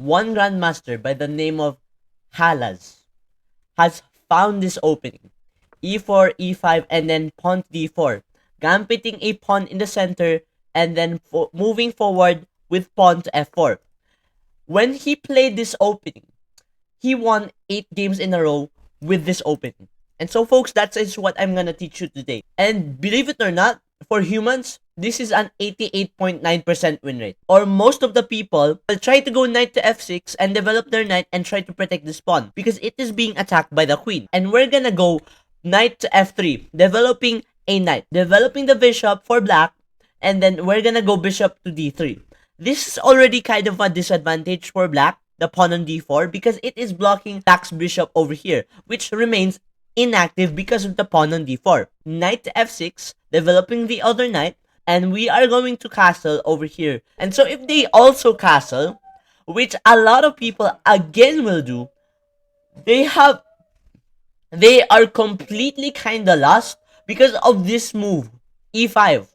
one grandmaster by the name of Halas has found this opening. E4, E5, and then pawn to D4. Gambiting a pawn in the center and then moving forward with pawn to F4. When he played this opening, he won 8 games in a row with this opening. And so folks, that is what I'm gonna teach you today. And believe it or not, for humans, this is an 88.9% win rate. Or most of the people will try to go knight to f6 and develop their knight and try to protect this pawn because it is being attacked by the queen. And we're gonna go knight to f3, developing a knight, developing the bishop for black, and then we're gonna go bishop to d3. This is already kind of a disadvantage for black, the pawn on d4, because it is blocking black's bishop over here, which remains inactive because of the pawn on d4. Knight to f6, developing the other knight, and we are going to castle over here. And so if they also castle, which a lot of people again will do, they are completely kinda lost because of this move, e5.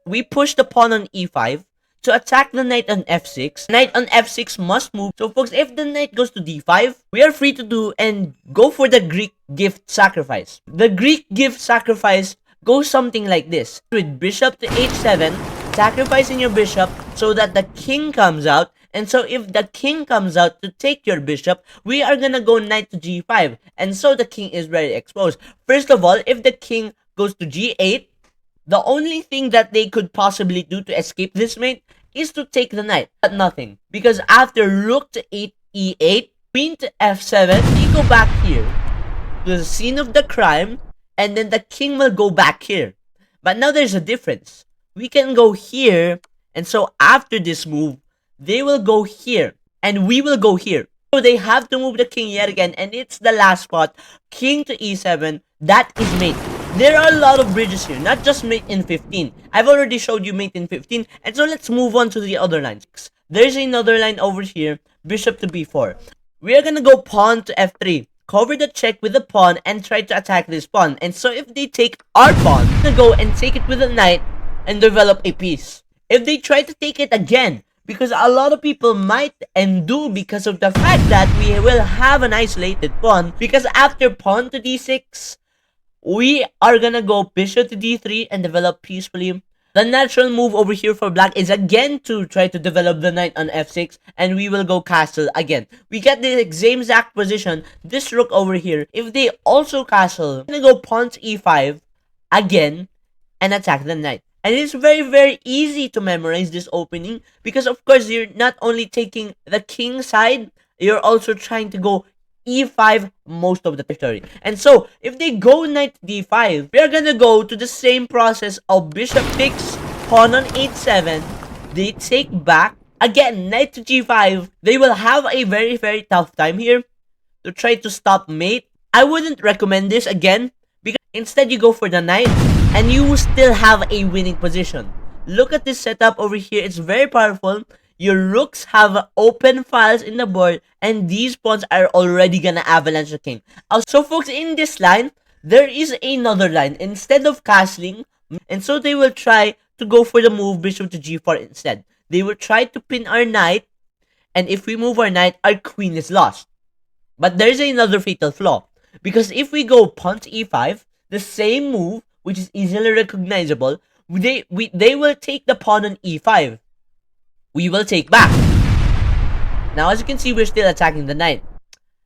We push the pawn on e5 to attack the knight on f6. Knight on f6 must move. So folks, if the knight goes to d5, we are free to do and go for the Greek gift sacrifice. The Greek gift sacrifice goes something like this. With bishop to h7, sacrificing your bishop so that the king comes out. And so if the king comes out to take your bishop, we are gonna go knight to g5. And so the king is very exposed. First of all, if the king goes to g8, the only thing that they could possibly do to escape this mate is to take the knight, but nothing. Because after rook to 8, e8, queen to f7, we go back here to the scene of the crime, and then the king will go back here. But now there's a difference. We can go here, and so after this move, they will go here, and we will go here. So they have to move the king yet again, and it's the last spot. King to e7, that is mate. There are a lot of bridges here, not just mate in 15. I've already showed you mate in 15, and so let's move on to the other lines. There's another line over here, bishop to b4. We are gonna go pawn to f3, cover the check with the pawn, and try to attack this pawn. And so if they take our pawn, we're gonna go and take it with a knight and develop a piece. If they try to take it again, because a lot of people might and do because of the fact that we will have an isolated pawn, because after pawn to d6, we are gonna go bishop to d3 and develop peacefully. The natural move over here for black is again to try to develop the knight on f6, and we will go castle again. We get the same exact position, this rook over here. If they also castle, we're gonna go pawn to e5 again and attack the knight. And it's very easy to memorize this opening because of course you're not only taking the king side, you're also trying to go e5 most of the territory. And so if they go knight d5, we are gonna go to the same process of bishop takes pawn on h7, they take back again knight to g5. They will have a very tough time here to try to stop mate. I wouldn't recommend this again because instead you go for the knight and you will still have a winning position. Look at this setup over here, it's very powerful. Your rooks have open files in the board, and these pawns are already gonna avalanche the king. So folks, in this line, there is another line. Instead of castling, and so they will try to go for the move bishop to g4 instead. They will try to pin our knight, and if we move our knight, our queen is lost. But there's another fatal flaw. Because if we go pawn to e5, the same move, which is easily recognizable, they will take the pawn on e5. We will take back. Now, as you can see, we're still attacking the knight.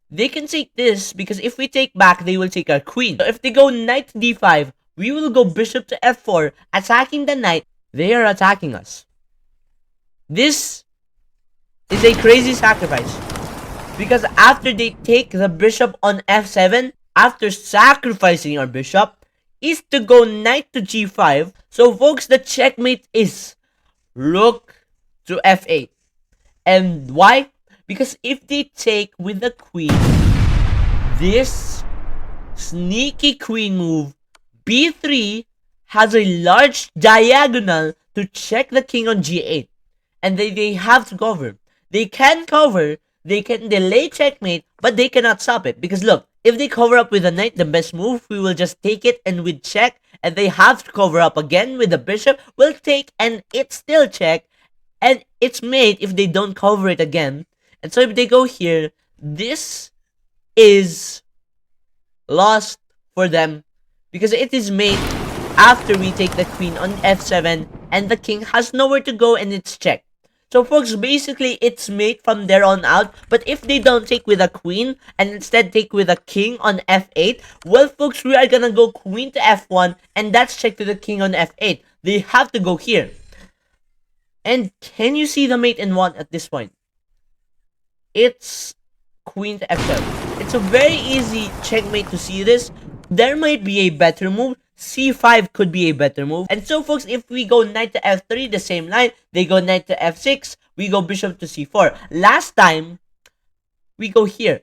They can take this because if we take back, they will take our queen. So if they go knight to d5, we will go bishop to f4, attacking the knight. They are attacking us. This is a crazy sacrifice because after they take the bishop on f7, after sacrificing our bishop, is to go knight to g5. So folks, the checkmate is rook to f8. And why? Because if they take with the queen, this sneaky queen move, b3 has a large diagonal to check the king on g8. And they have to cover. They can cover, they can delay checkmate, but they cannot stop it. Because look, if they cover up with the knight, the best move, we will just take it and with check. And they have to cover up again with the bishop, we'll take and it's still check. And it's mate if they don't cover it again. And so if they go here, this is lost for them because it is made after we take the queen on f7 and the king has nowhere to go and it's checked. So folks, basically it's made from there on out, but if they don't take with a queen and instead take with a king on f8, well folks, we are gonna go queen to f1 and that's checked to the king on f8. They have to go here. And can you see the mate in one at this point? It's queen to f7. It's a very easy checkmate to see this. There might be a better move. c5 could be a better move. And so folks, if we go knight to f3, the same line, they go knight to f6, we go bishop to c4. Last time, we go here.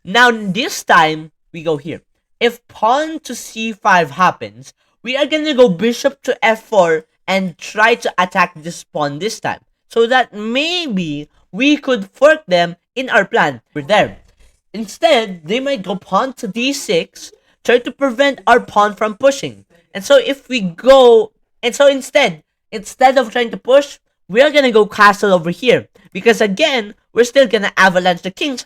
Now this time, we go here. If pawn to c5 happens, we are gonna go bishop to f4 and try to attack this pawn this time. So that maybe we could fork them in our plan. We're there. Instead, they might go pawn to d6, try to prevent our pawn from pushing. And so if we go, and so instead of trying to push, we are gonna go castle over here. Because again, we're still gonna avalanche the king.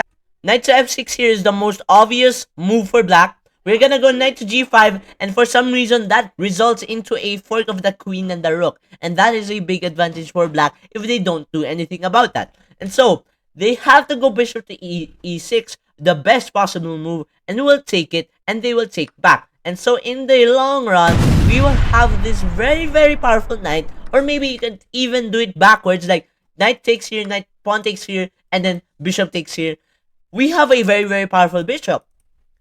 Knight to f6 here is the most obvious move for black. We're gonna go knight to g5, and for some reason that results into a fork of the queen and the rook. And that is a big advantage for black if they don't do anything about that. And so, they have to go bishop to e6, the best possible move, and we'll take it, and they will take back. And so in the long run, we will have this very, very powerful knight, or maybe you can even do it backwards, like knight takes here, knight, pawn takes here, and then bishop takes here. We have a very, very powerful bishop.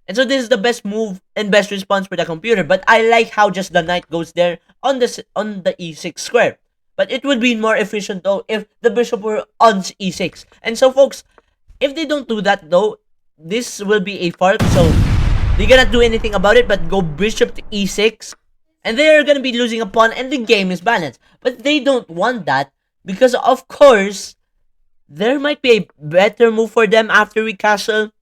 And so this is the best move and best response for the computer. But I like how just the knight goes there on the e6 square. But it would be more efficient though if the bishop were on e6. And so folks, if they don't do that though, this will be a fork. So they cannot do anything about it but go bishop to e6. And they're gonna be losing a pawn and the game is balanced. But they don't want that because of course, there might be a better move for them after we castle.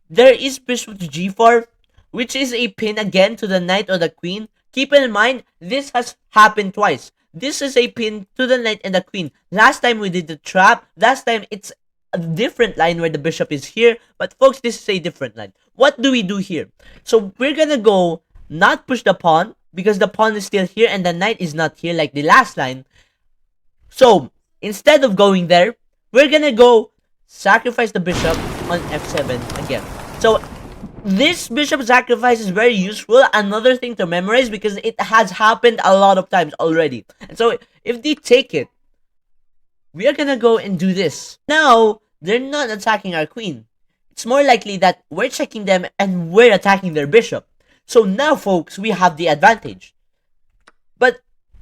There is bishop to g4, which is a pin again to the knight or the queen. Keep in mind, this has happened twice. This is a pin to the knight and the queen. Last time we did the trap. Last time it's a different line where the bishop is here. But folks, this is a different line. What do we do here? So we're gonna go not push the pawn because the pawn is still here and the knight is not here like the last line. So instead of going there, we're gonna go sacrifice the bishop on f7 again. So this bishop sacrifice is very useful. Another thing to memorize because it has happened a lot of times already. And so if they take it, we are gonna go and do this. Now, they're not attacking our queen. It's more likely that we're checking them and we're attacking their bishop. So now, folks, we have the advantage. But,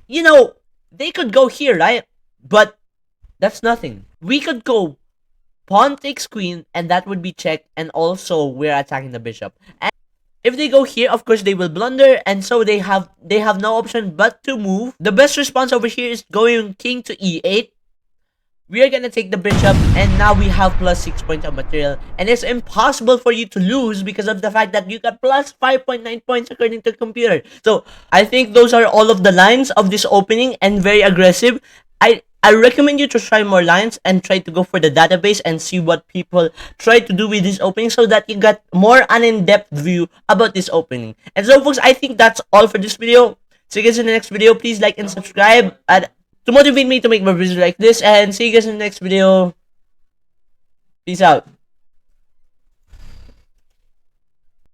you know, they could go here, right? But that's nothing. We could go pawn takes queen, and that would be checked, and also we're attacking the bishop. And if they go here, of course they will blunder, and so they have no option but to move. The best response over here is going king to e8. We are gonna take the bishop, and now we have plus 6 points of material, and it's impossible for you to lose because of the fact that you got plus 5.9 points according to the computer. So I think those are all of the lines of this opening, and very aggressive. I recommend you to try more lines and try to go for the database and see what people try to do with this opening so that you got more an in-depth view about this opening. And so folks, I think that's all for this video. See you guys in the next video. Please like and subscribe to motivate me to make more videos like this. And see you guys in the next video. Peace out.